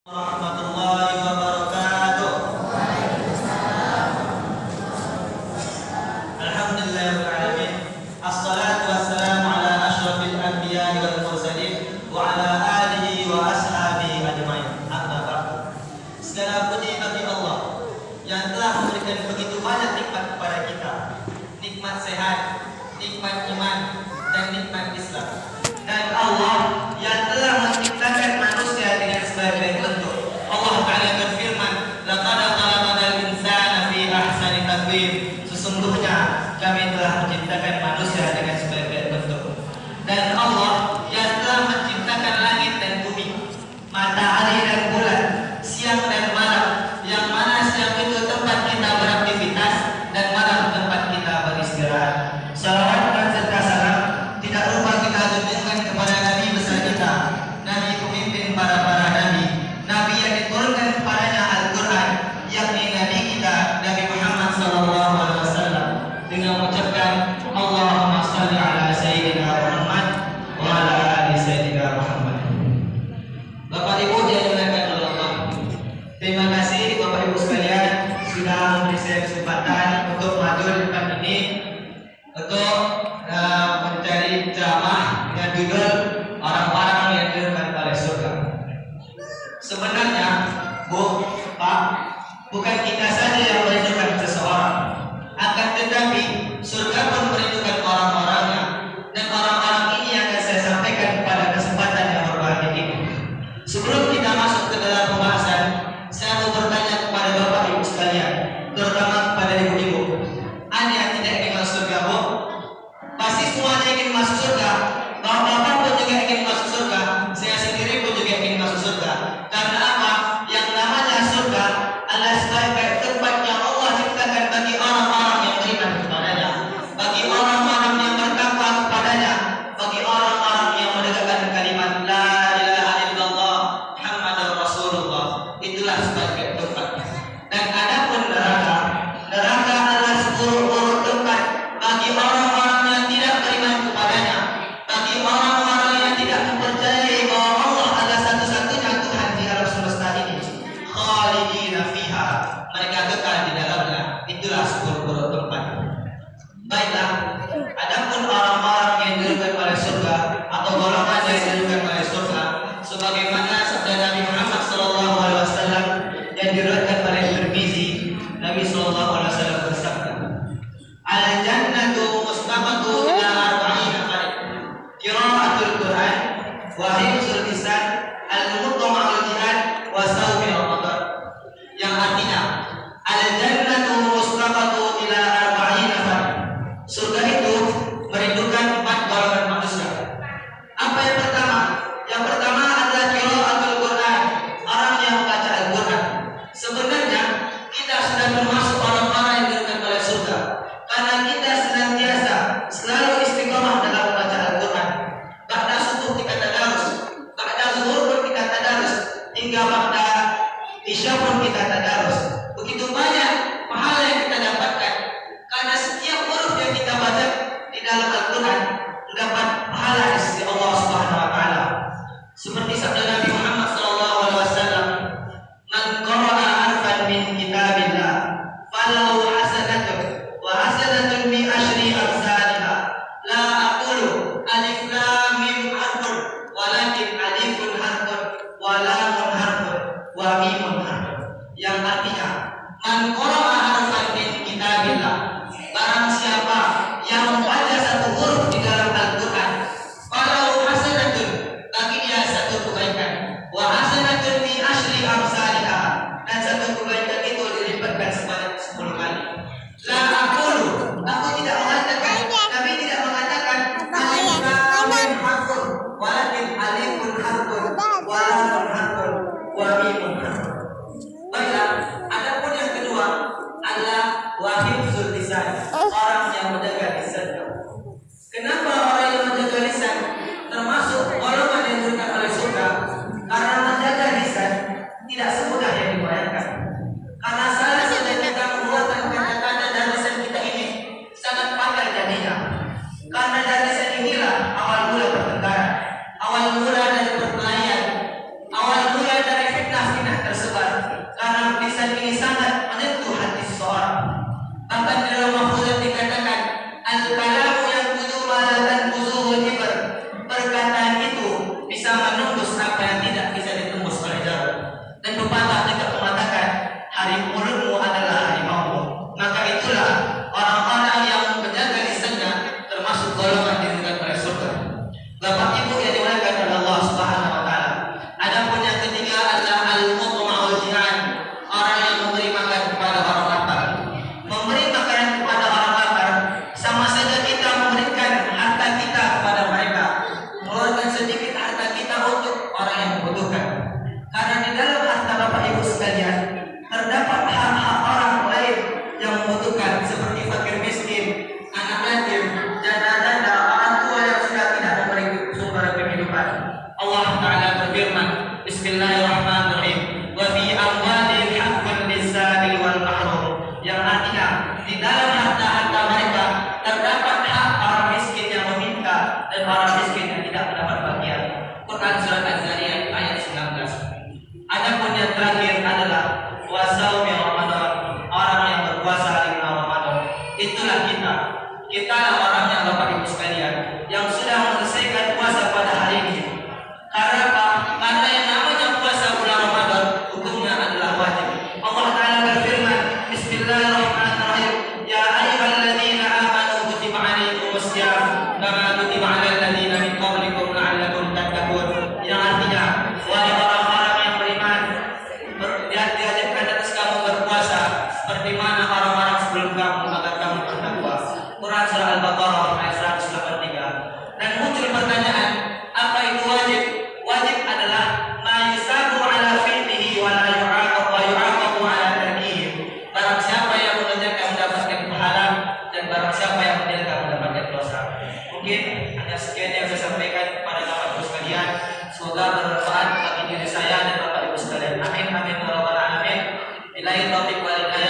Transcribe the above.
Warahmatullahi wabarakatuh. Alhamdulillahirabbil alamin. Assalatu wassalamu ala asyrafil anbiya'i wal mursalin wa ala alihi wa ashabihi ajmain. Amma ba'du. Segala puji bagi Allah yang telah memberikan begitu banyak nikmat kepada kita. Nikmat sehat, nikmat iman, dan nikmat Islam. Dan Allah yang telah menciptakan manusia dengan sebaik-baik bentuk. Allah Ta'ala berfirman, "Laqad khalaqnal insana fi ahsani taqwim." Sesungguhnya kami telah menciptakan manusia dengan sebaik-baik bentuk. Dan Allah yang telah menciptakan langit dan bumi, matahari dan bulan, siang dan malam, yang mana siang itu tempat kita beraktivitas dan malam tempat kita beristirahat. Salawat dan serta salam tidak lupa kita tunjukkan kepada Nabi besar kita, Nabi pemimpin para nabi, Nabi yang diturunkan kepadanya Al-Quran, yakni Nabi kita Nabi Muhammad SAW, dengan mengucapkan Allahumma salli ala Sayyidina Muhammad wa ala ali Sayyidina Muhammad. Bapak Ibu yang dimuliakan oleh Allah, terima kasih Bapak Ibu sekalian sudah memberi saya kesempatan untuk maju di depan ini untuk mencari ceramah dengan judul orang-orang yang dirindukan oleh surga. Sebenarnya, Bu, Pak, bukan kita saja yang merindukan seseorang, akan tetapi surga pun merindukan orang-orangnya. Dan orang-orang ini yang akan saya sampaikan pada kesempatan yang berbahagia ini. Sebelum kita masuk ke dalam pembahasan, saya mau bertanya kepada Bapak Ibu sekalian, terutama kepada ibu-ibu. Ada yang tidak ingin masuk surga, Bu? Pasti semuanya ingin masuk surga. Bapak-bapak pun juga ingin masuk surga. Saya sendiri pun juga ingin masuk surga. Karena apa? Yang namanya surga adalah sebaik-baik tempat yang Allah ciptakan bagi orang-orang yang beriman kepadanya, bagi orang-orang yang bertakwa kepadanya, bagi orang-orang yang menegakkan kalimat La ilaha illallah Muhammadur Rasulullah. Itulah sebaik-baik tempatnya. Dan adapun neraka, neraka adalah seburuk-buruk tempat bagi orang-orang yang tidak beriman kepadanya, bagi orang-orang yang tidak mempercayai bahwa Allah adalah satu-satunya Tuhan di alam semesta ini. Khalidina fiha, mereka kekal di dalamnya. Itulah seburuk-buruk tempat. Baiklah, adapun orang-orang yang dirindukan oleh surga atau golongan yang dirindukan oleh surga, sebagaimana sabda Nabi Muhammad SAW yang diriwayatkan oleh Tirmizi, Nabi SAW bersabda, "Al-jannatu mustaqatu ila arba'ina farid, qira'atul Qur'an, wa hifzul lisan, al-mutma'ul jihad, wa sawmi Ramadan." Yang artinya, al-jannatu mustaqatu ila arba'ina farid. Surga itu merindukan 4 golongan manusia. Apa yang pertama? Yang pertama adalah qira'atul Qur'an, orang yang membaca Al-Quran. Sebenarnya kita sudah termasuk orang-orang yang dirindukan oleh surga, karena kita senantiasa selalu istiqomah dalam membaca Al-Quran. Ba'da subuh kita tadarus, ba'da zuhur pun kita tadarus, hingga ba'da isya pun kita tadarus. Begitu banyak pahala yang kita dapatkan, karena setiap huruf yang kita baca di dalam Al-Quran mendapat pahala di sisi Allah Subhanahu wa Ta'ala. Seperti sabda Nabi Muhammad SAW, "Man qara'a harfan min kitabillah falahu hasanatun wa hasanatun bi asyri amsalha. La aqulu alif lam mim harfun, walakin alifun harfun, wa lamun harfun, wa mimun harfun." Yang artinya, man qara'a harfan min kitabillah, barang siapa yang membaca satu huruf di dalam Al-Quran, falahu hasanatun, bagi dia satu kebaikan, wa hasanatun bi asyri amsalha, dan satu kebaikan itu dilipatkan sebanyak 10 kali. La aqulu, aku tidak mengatakan, Nabi tidak mengatakan alif lam mim harfun, walakin alifun harfun, wa lamun harfun, wa mimun harfun. Baiklah, adapun yang kedua, pepatah juga mengatakan hari mulutmu adalah harimaumu. Maka itulah orang-orang yang menjaga lisannya termasuk golongan dirikan oleh surga. Bapak Ibu yang dimuliakan oleh Allah Subhanahu wa taala. Adapun yang ketiga adalah al-mutma'ul jinan, orang yang memberi makan kepada orang lapar. Memberi makanan kepada orang lapar sama saja kita memberikan harta kita kepada mereka, mengeluarkan sedikit harta kita untuk orang yang membutuhkan. Karena di dalam harta Bapak Ibu sekalian terdapat hak-hak orang lain yang membutuhkan seperti fakir miskin, anak yatim, janda-janda, orang tua yang sudah tidak memiliki sumber kehidupan. Allah Ta'ala berfirman, Bismillahirrahmanirrahim, wa fi amwalihim haqqun lis-sa'il wal mahrum, yang artinya di dalam harta-harta mereka terdapat hak orang miskin yang meminta dan orang miskin yang tidak mendapat bagian. Quran surat Az-Zariyat ayat 19. Adapun yang terakhir adalah wasaumi Ramadan, orang yang berpuasa di bulan Ramadan. Itulah kita. Kita orang yang Bapak Ibu sekalian yang sudah menyelesaikan puasa pada hari ini. Karena apa? Karena yang namanya puasa bulan Ramadan hukumnya adalah wajib. Allah Ta'ala berfirman, Bismillahirrahmanirrahim, Ya ayyuhalladzina amanu kutiba alaikumus syiyam kama kutiba alal ladzina min qablikum la'allakum tattaqun. Yang artinya, wahai orang-orang yang beriman, diajarkan atas kamu berpuasa seperti mana orang-orang sebelum kamu agar kamu bertakwa. Quran surah Al-Baqarah ayat 183. Dan muncul pertanyaan, apa itu wajib? Wajib adalah ma yusabu ala fi'lihi wa la yu'aqabu ala tarkihi. Barang siapa yang mengerjakan mendapatkan pahala dan barang siapa yang meninggalkan mendapatkan dosa. Mungkin hanya sekian yang saya sampaikan kepada Bapak Ibu sekalian. Semoga bermanfaat bagi diri saya dan Bapak Ibu sekalian. Amin amin ya rabbal alamin. Billahi taufiq wal hidayah.